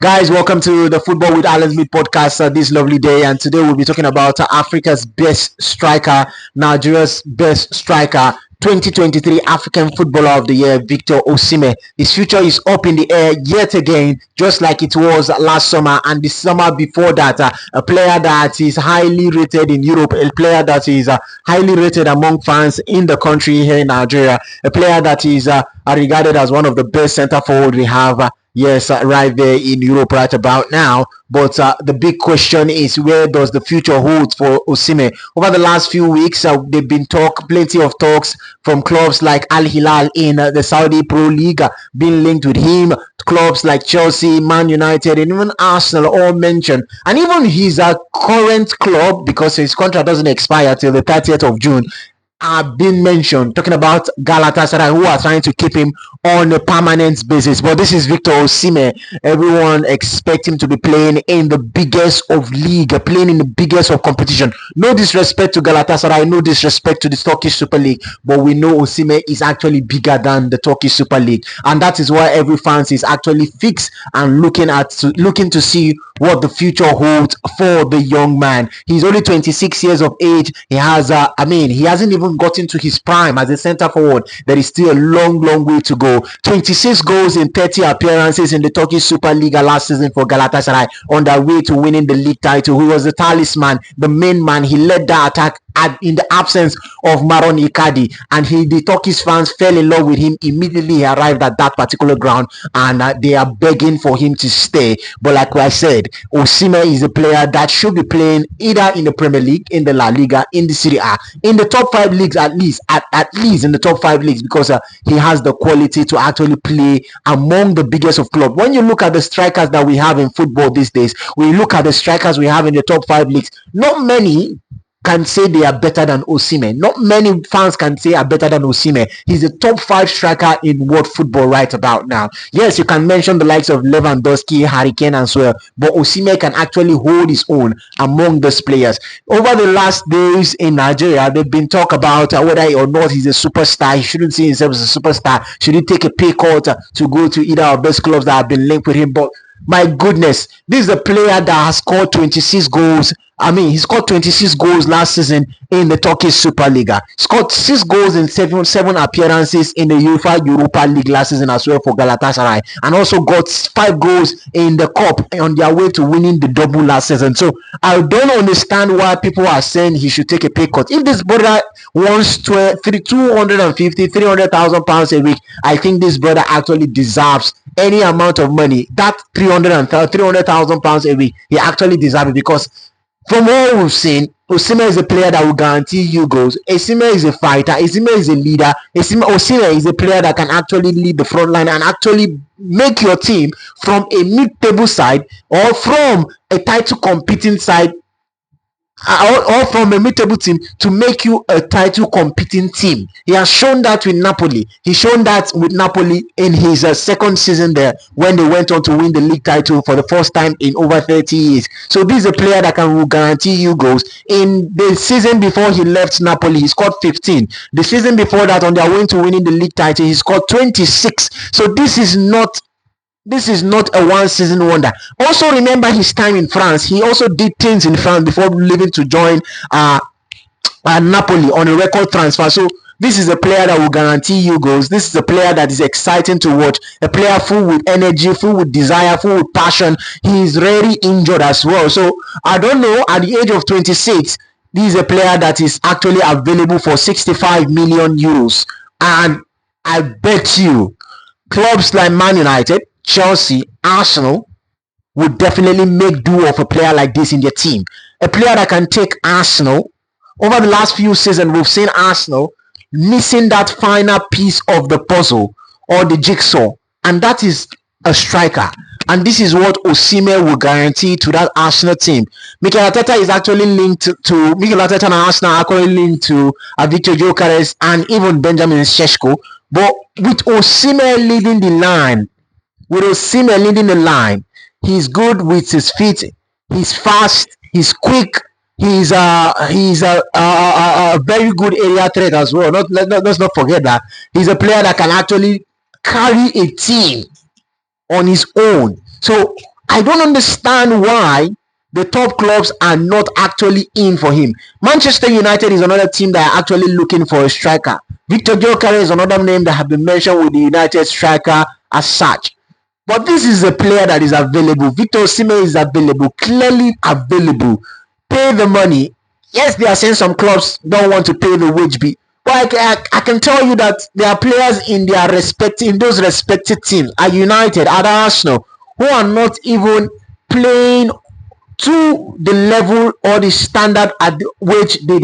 Guys, welcome to the Football with Alan Smith podcast this lovely day. And today we'll be talking about Africa's best striker, Nigeria's best striker, 2023 African Footballer of the Year, Victor Osimhen. His future is up in the air yet again, just like it was last summer and the summer before that. A player that is highly rated in Europe, a player that is highly rated among fans in the country here in Nigeria, a player that is regarded as one of the best centre forward we have. Yes, right there in Europe right about now. But the big question is, where does the future hold for Osimhen? Over the last few weeks, they've been plenty of talks from clubs like Al Hilal in the Saudi Pro League, being linked with him. Clubs like Chelsea, Man United, and even Arsenal all mentioned. And even his current club, because his contract doesn't expire till the 30th of June, have been mentioned, talking about Galatasaray, who are trying to keep him on a permanent basis. But this is Victor Osimhen. Everyone expects him to be playing in the biggest of league, playing in the biggest of competition. No disrespect to Galatasaray, no disrespect to the Turkish Super League, but we know Osimhen is actually bigger than the Turkish Super League, and that is why every fan is actually fixed and looking to see what the future holds for the young man. He's only 26 years of age. He has, he hasn't even gotten to his prime as a centre forward. There is still a long way to go. 26 goals in 30 appearances in the Turkish Super League last season for Galatasaray, on their way to winning the league title. He was the talisman, the main man. He led the attack in the absence of Maron Icardi, and the Turkish fans fell in love with him immediately he arrived at that particular ground, and they are begging for him to stay. But like I said, Osimhen is a player that should be playing either in the Premier League, in the La Liga, in the Serie A, in the top 5 leagues at least in the top 5 leagues, because he has the quality to actually play among the biggest of clubs. When you look at the strikers that we have in football these days, when you look at the strikers we have in the top 5 leagues, not many can say they are better than Osimhen. Not many fans can say are better than Osimhen. He's a top 5 striker in world football right about now. Yes, you can mention the likes of Lewandowski, Harry Kane, and so on, but Osimhen can actually hold his own among those players. Over the last days in Nigeria, they've been talk about whether or not he's a superstar. He shouldn't see himself as a superstar. Should he take a pay cut to go to either of those clubs that have been linked with him? But my goodness, this is a player that has scored 26 goals. He scored 26 goals last season in the Turkish Super League. Scored 6 goals in seven appearances in the UEFA Europa League last season as well for Galatasaray, and also got 5 goals in the cup on their way to winning the double last season. So I don't understand why people are saying he should take a pay cut. If this brother wants 350,000 pounds a week, I think this brother actually deserves any amount of money. That 300,000 pounds a week, he actually deserves it, because from what we've seen, Osimhen is a player that will guarantee you goals. Osimhen is a fighter. Osimhen is a leader. Osimhen is a player that can actually lead the front line and actually make your team from a mid-table side or from a title competing side, or from a mid-table team, to make you a title competing team. He has shown that with Napoli. He shown that with Napoli in his second season there, when they went on to win the league title for the first time in over 30 years. So this is a player that can guarantee you goals. In the season before he left Napoli, he scored 15. The season before that, on their way to winning the league title, he scored 26. So this is not a one-season wonder. Also, remember his time in France. He also did things in France before leaving to join Napoli on a record transfer. So this is a player that will guarantee you goals. This is a player that is exciting to watch. A player full with energy, full with desire, full with passion. He is rarely injured as well. So I don't know, at the age of 26, this is a player that is actually available for 65 million euros. And I bet you clubs like Man United, Chelsea, Arsenal would definitely make do of a player like this in their team. A player that can take Arsenal. Over the last few seasons, we've seen Arsenal missing that final piece of the puzzle or the jigsaw, and that is a striker. And this is what Osimhen will guarantee to that Arsenal team. Mikel Arteta is actually linked to Mikel Arteta and Arsenal are actually linked to Victor Gyökeres and even Benjamin Sesko. But with Osimhen leading the line, he's good with his feet. He's fast. He's quick. He's a very good area threat as well. Let's not forget that he's a player that can actually carry a team on his own. So I don't understand why the top clubs are not actually in for him. Manchester United is another team that are actually looking for a striker. Victor Gyökeres is another name that have been mentioned with the United striker as such. But this is a player that is available. Victor Osimhen is available, clearly available. Pay the money. Yes, they are saying some clubs don't want to pay the wage bill, but I can tell you that there are players in those respective teams, at United, at Arsenal, who are not even playing to the level or the standard at which they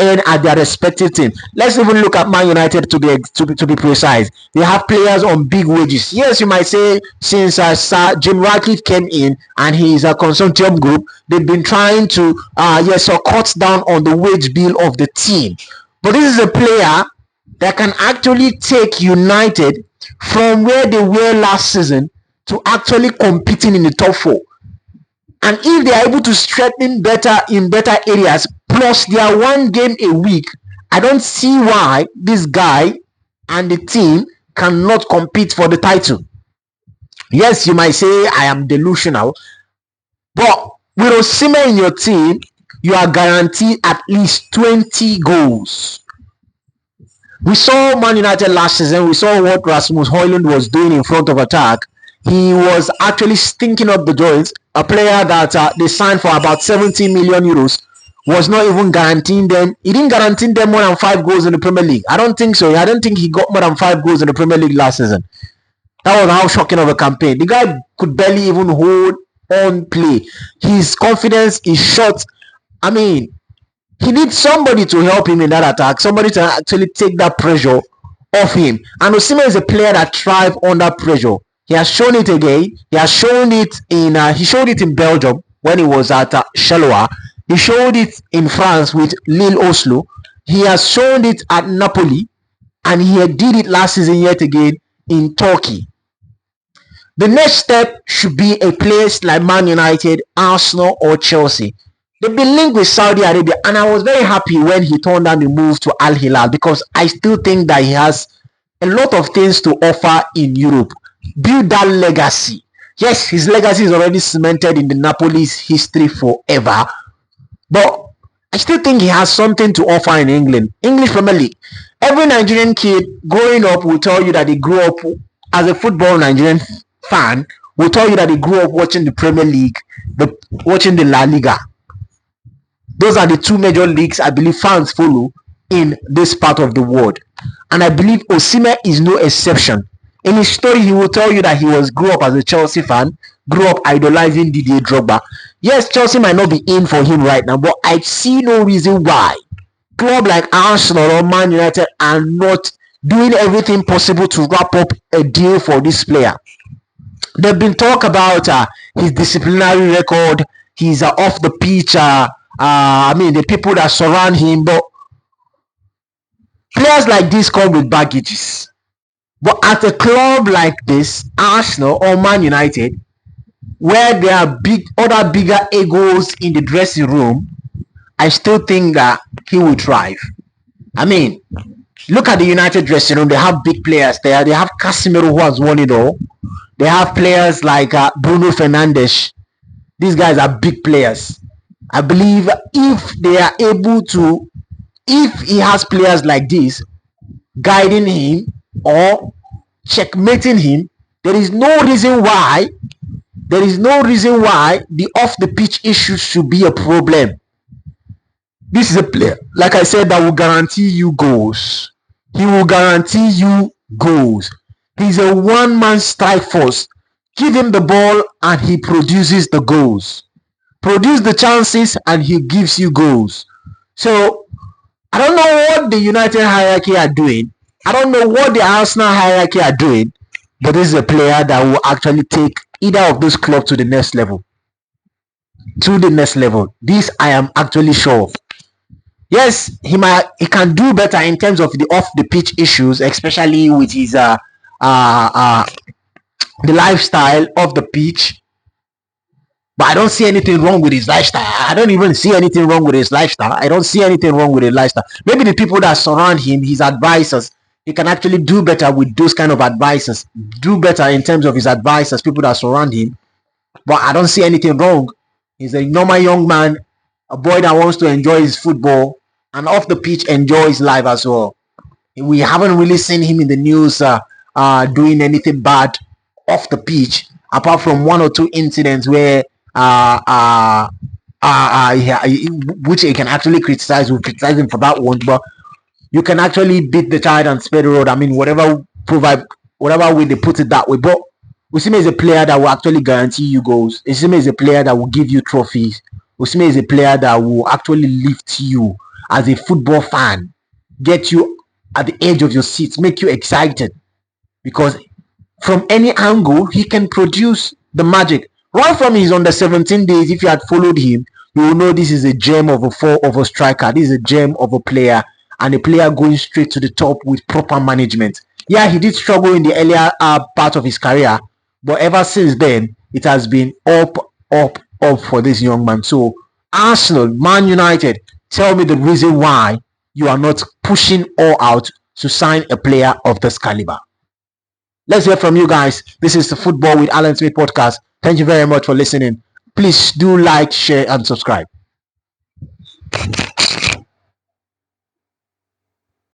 earn at their respective team. Let's even look at Man United to be precise. They have players on big wages. Yes, you might say since Sir Jim Ratcliffe came in and his consortium group, they've been trying to cut down on the wage bill of the team. But this is a player that can actually take United from where they were last season to actually competing in the top four. And if they are able to strengthen better in better areas, plus their one game a week, I don't see why this guy and the team cannot compete for the title. Yes, you might say I am delusional, but with Osimhen in your team, you are guaranteed at least 20 goals. We saw Man United last season. We saw what Rasmus Højlund was doing in front of attack. He was actually stinking up the joints. A player that they signed for about 70 million euros was not even guaranteeing them. He didn't guarantee them more than 5 goals in the Premier League. I don't think so. I don't think he got more than 5 goals in the Premier League last season. That was how shocking of a campaign. The guy could barely even hold on play. His confidence is shot. I mean, he needs somebody to help him in that attack. Somebody to actually take that pressure off him. And Osimhen is a player that thrives under pressure. He has shown it again. He has shown it in. He showed it in Belgium when he was at Charleroi. He showed it in France with Lille Oslo. He has shown it at Napoli, and he did it last season yet again in Turkey. The next step should be a place like Man United, Arsenal, or Chelsea. They've been linked with Saudi Arabia, and I was very happy when he turned down the move to Al Hilal because I still think that he has a lot of things to offer in Europe. Build that legacy. Yes, his legacy is already cemented in the Napoli's history forever, but I still think he has something to offer in England. English Premier League. Every Nigerian kid growing up will tell you that they grew up as a football Nigerian fan, will tell you that they grew up watching the Premier League, watching the La Liga. Those are the two major leagues I believe fans follow in this part of the world. And I believe Osimhen is no exception. In his story, he will tell you that he grew up as a Chelsea fan, grew up idolizing Didier Drogba. Yes, Chelsea might not be in for him right now, but I see no reason why clubs like Arsenal or Man United are not doing everything possible to wrap up a deal for this player. There've been talk about his disciplinary record, his off the pitch, the people that surround him, but players like this come with baggages. But at a club like this, Arsenal or Man United, where there are other bigger egos in the dressing room, I still think that he will thrive. I mean, look at the United dressing room. They have big players there. They have Casemiro, who has won it all. They have players like Bruno Fernandes. These guys are big players. I believe if he has players like this guiding him or checkmating him, there is no reason why the off the pitch issues should be a problem. This is a player, like I said, that will guarantee you goals. He will guarantee you goals. He's a one-man strike force. Give him the ball and he produces the goals. Produce the chances and he gives you goals. So I don't know what the United hierarchy are doing. I don't know what the Arsenal hierarchy are doing, but this is a player that will actually take either of those clubs to the next level. This I am actually sure of. Yes, he can do better in terms of the off the pitch issues, especially with his the lifestyle of the pitch. But I don't see anything wrong with his lifestyle. I don't even see anything wrong with his lifestyle. I don't see anything wrong with his lifestyle. Maybe the people that surround him, his advisors, he can actually do better with those kind of advisors. Do better in terms of his advisors, people that surround him. but I don't see anything wrong. He's a normal young man, a boy that wants to enjoy his football and off the pitch enjoy his life as well. We haven't really seen him in the news doing anything bad off the pitch, apart from one or two incidents where which he can actually criticize. We criticize him for that one, but you can actually beat the child and spare the road. I mean, whatever way they put it that way. But Osimhen is a player that will actually guarantee you goals. Osimhen is a player that will give you trophies. Osimhen is a player that will actually lift you as a football fan, get you at the edge of your seats, make you excited, because from any angle he can produce the magic. Right from his under 17 days, if you had followed him, you will know this is a gem of a striker. This is a gem of a player, and a player going straight to the top with proper management. Yeah, he did struggle in the earlier part of his career, but ever since then, it has been up, up, up for this young man. So, Arsenal, Man United, tell me the reason why you are not pushing all out to sign a player of this caliber. Let's hear from you guys. This is the Football with Alan Smith podcast. Thank you very much for listening. Please do like, share, and subscribe.